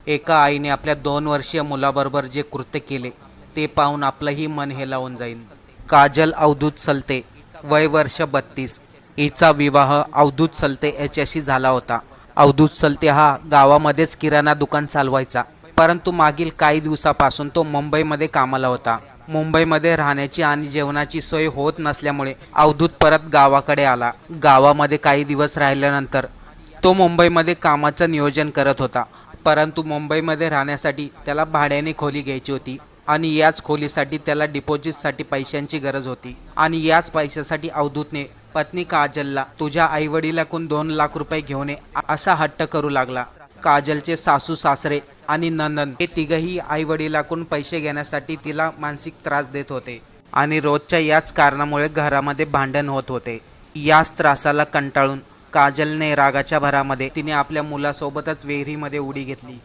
एका आईने आपल्या 2 वर्षीय मुलाबरोबर जे कृत्य केले ते पाहून आपलंही मन हेलावून जाईल। काजल अवधूत सलते, वय वर्ष 32। हिचा विवाह अवधूत सलते याच्याशी झाला होता। अवधूत सलते हा गावामध्येच किराणा दुकान चालवायचा, परंतु मागील काही दिवसापासून तो मुंबईमध्ये कामाला होता। मुंबईमध्ये राहण्याची आणि जेवणाची सोय होत नसल्यामुळे अवधूत परत गावाकडे आला। गावामध्ये काही दिवस राहिल्यानंतर तो मुंबईमध्ये कामाचं नियोजन करत होता, परंतु मुंबईमध्ये राहण्यासाठी त्याला भाड्याने खोली घ्यायची होती आणि याच खोलीसाठी त्याला डिपॉझिटसाठी पैशांची गरज होती। आणि याच पैशासाठी अवधूतने पत्नी काजलला तुझ्या आईवडिलांकडून 2 लाख रुपये घेऊन ये असा हट्ट करू लागला। काजलचे सासू सासरे आणि नणंद हे तिघही आईवडिलांकडून पैसे घेण्यासाठी तिला मानसिक त्रास देत होते आणि रोजच्या याच कारणामुळे घरामध्ये भांडण होत होते। याच त्रासाला कंटाळून काजलने रागाच्या भरामध्ये तिने आपल्या मुलासोबतच विहिरीमध्ये उडी घेतली।